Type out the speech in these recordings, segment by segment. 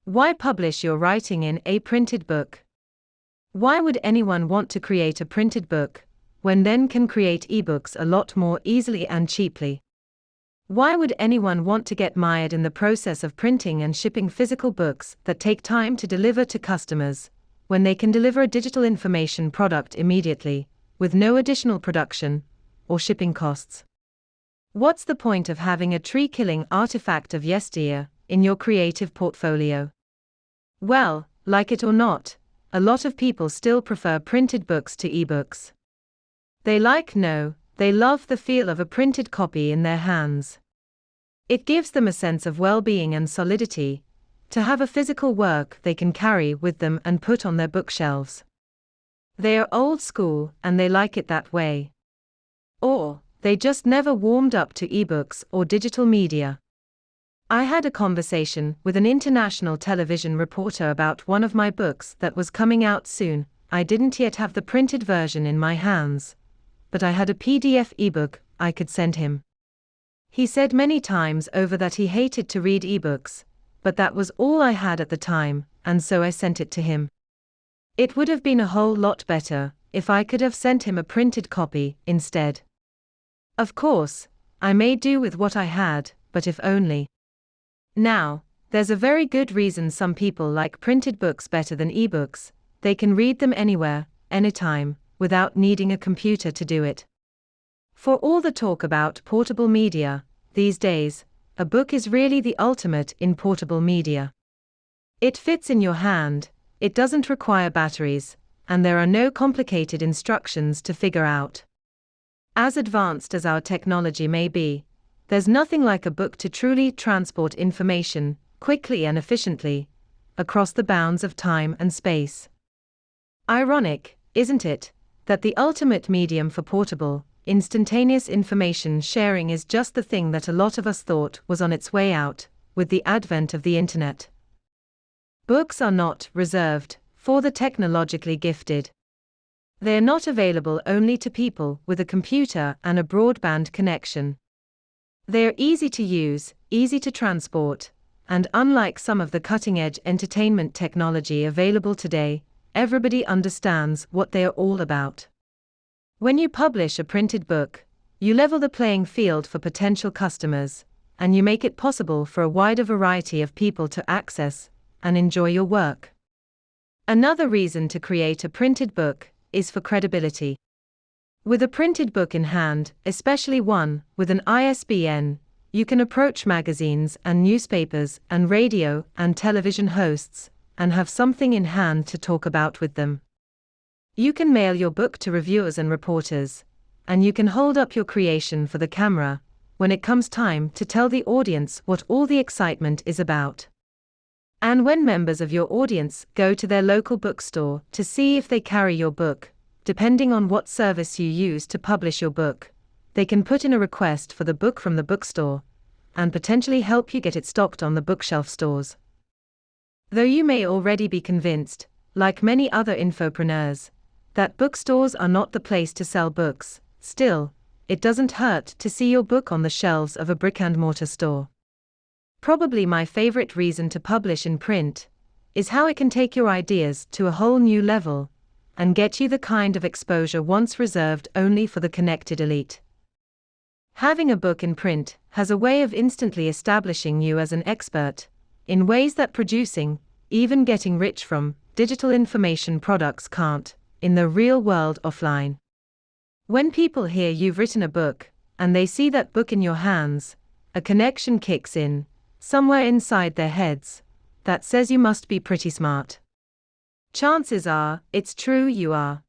Why publish your writing in a printed book? Why would anyone want to create a printed book, when then can create ebooks a lot more easily and cheaply? Why would anyone want to get mired in the process of printing and shipping physical books that take time to deliver to customers, when they can deliver a digital information product immediately, with no additional production or shipping costs? What's the point of having a tree-killing artifact of yesteryear in your creative portfolio? Well, like it or not, a lot of people still prefer printed books to ebooks. They love the feel of a printed copy in their hands. It gives them a sense of well-being and solidity, to have a physical work they can carry with them and put on their bookshelves. They are old school and they like it that way. Or, they just never warmed up to ebooks or digital media. I had a conversation with an international television reporter about one of my books that was coming out soon. I didn't yet have the printed version in my hands, but I had a PDF ebook I could send him. He said many times over that he hated to read ebooks, but that was all I had at the time, and so I sent it to him. It would have been a whole lot better if I could have sent him a printed copy instead. Of course, I made do with what I had, but if only. Now, there's a very good reason some people like printed books better than ebooks. They can read them anywhere, anytime, without needing a computer to do it. For all the talk about portable media, these days, a book is really the ultimate in portable media. It fits in your hand, it doesn't require batteries, and there are no complicated instructions to figure out. As advanced as our technology may be, there's nothing like a book to truly transport information, quickly and efficiently, across the bounds of time and space. Ironic, isn't it, that the ultimate medium for portable, instantaneous information sharing is just the thing that a lot of us thought was on its way out, with the advent of the internet. Books are not reserved for the technologically gifted. They are not available only to people with a computer and a broadband connection. They are easy to use, easy to transport, and unlike some of the cutting-edge entertainment technology available today, everybody understands what they are all about. When you publish a printed book, you level the playing field for potential customers, and you make it possible for a wider variety of people to access and enjoy your work. Another reason to create a printed book is for credibility. With a printed book in hand, especially one with an ISBN, you can approach magazines and newspapers and radio and television hosts, and have something in hand to talk about with them. You can mail your book to reviewers and reporters, and you can hold up your creation for the camera when it comes time to tell the audience what all the excitement is about. And when members of your audience go to their local bookstore to see if they carry your book, depending on what service you use to publish your book, they can put in a request for the book from the bookstore, and potentially help you get it stocked on the bookshelf stores. Though you may already be convinced, like many other infopreneurs, that bookstores are not the place to sell books, still, it doesn't hurt to see your book on the shelves of a brick-and-mortar store. Probably my favorite reason to publish in print is how it can take your ideas to a whole new level and get you the kind of exposure once reserved only for the connected elite. Having a book in print has a way of instantly establishing you as an expert in ways that producing, even getting rich from, digital information products can't, in the real world offline. When people hear you've written a book, and they see that book in your hands, a connection kicks in, somewhere inside their heads, that says you must be pretty smart. Chances are, it's true you are.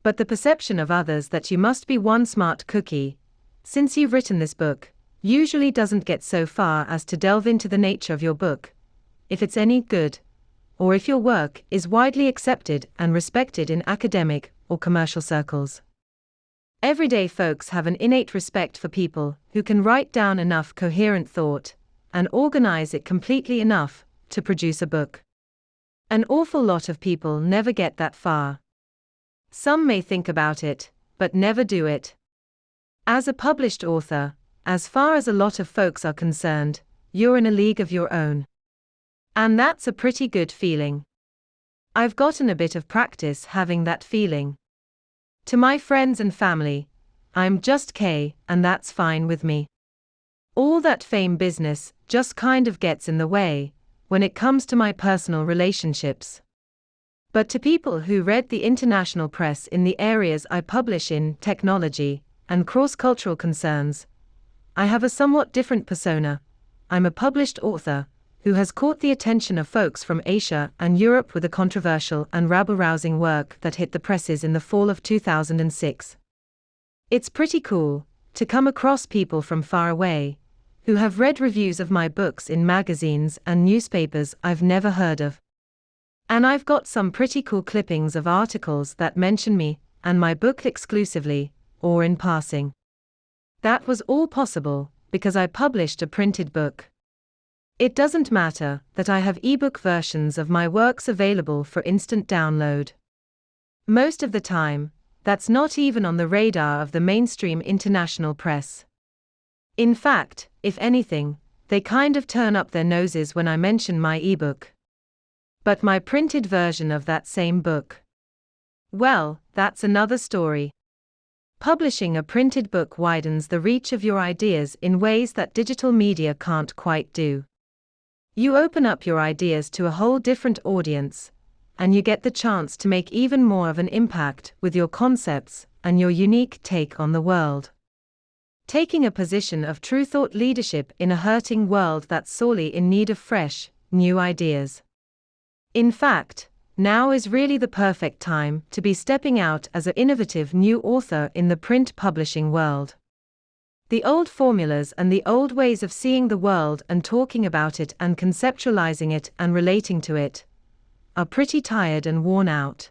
But the perception of others that you must be one smart cookie, since you've written this book, usually doesn't get so far as to delve into the nature of your book, if it's any good, or if your work is widely accepted and respected in academic or commercial circles. Everyday folks have an innate respect for people who can write down enough coherent thought and organize it completely enough to produce a book. An awful lot of people never get that far. Some may think about it, but never do it. As a published author, as far as a lot of folks are concerned, you're in a league of your own. And that's a pretty good feeling. I've gotten a bit of practice having that feeling. To my friends and family, I'm just Kay, and that's fine with me. All that fame business just kind of gets in the way when it comes to my personal relationships. But to people who read the international press in the areas I publish in, technology and cross-cultural concerns, I have a somewhat different persona. I'm a published author who has caught the attention of folks from Asia and Europe with a controversial and rabble-rousing work that hit the presses in the fall of 2006. It's pretty cool to come across people from far away who have read reviews of my books in magazines and newspapers I've never heard of. And I've got some pretty cool clippings of articles that mention me and my book exclusively, or in passing. That was all possible because I published a printed book. It doesn't matter that I have ebook versions of my works available for instant download. Most of the time, that's not even on the radar of the mainstream international press. In fact, if anything, they kind of turn up their noses when I mention my ebook. But my printed version of that same book, well, that's another story. Publishing a printed book widens the reach of your ideas in ways that digital media can't quite do. You open up your ideas to a whole different audience, and you get the chance to make even more of an impact with your concepts and your unique take on the world. Taking a position of true thought leadership in a hurting world that's sorely in need of fresh, new ideas. In fact, now is really the perfect time to be stepping out as an innovative new author in the print publishing world. The old formulas and the old ways of seeing the world and talking about it and conceptualizing it and relating to it are pretty tired and worn out.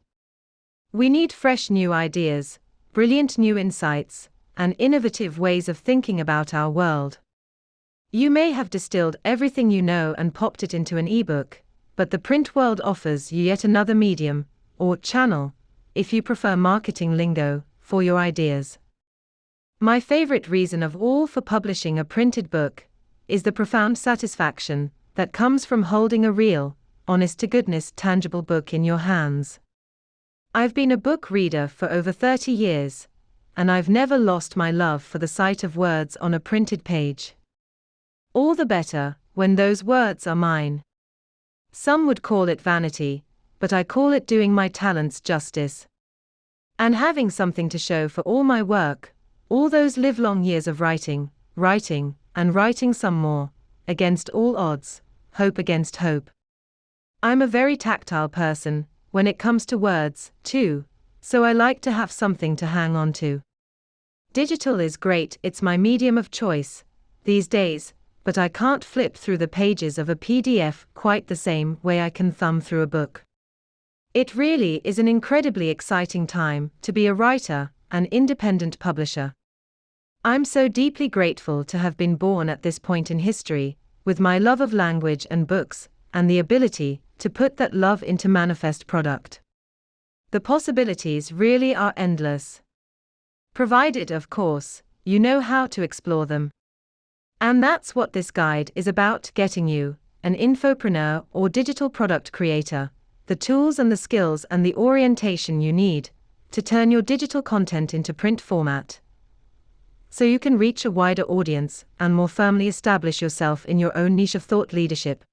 We need fresh new ideas, brilliant new insights, and innovative ways of thinking about our world. You may have distilled everything you know and popped it into an ebook, but the print world offers you yet another medium, or channel, if you prefer marketing lingo, for your ideas. My favorite reason of all for publishing a printed book is the profound satisfaction that comes from holding a real, honest-to-goodness tangible book in your hands. I've been a book reader for over 30 years, and I've never lost my love for the sight of words on a printed page. All the better when those words are mine. Some would call it vanity, but I call it doing my talents justice. And having something to show for all my work, all those livelong years of writing, and writing some more, against all odds, hope against hope. I'm a very tactile person when it comes to words, too, so I like to have something to hang on to. Digital is great, it's my medium of choice these days, but I can't flip through the pages of a PDF quite the same way I can thumb through a book. It really is an incredibly exciting time to be a writer, an independent publisher. I'm so deeply grateful to have been born at this point in history, with my love of language and books, and the ability to put that love into manifest product. The possibilities really are endless. Provided, of course, you know how to explore them. And that's what this guide is about, getting you, an infopreneur or digital product creator, the tools and the skills and the orientation you need to turn your digital content into print format, so you can reach a wider audience and more firmly establish yourself in your own niche of thought leadership.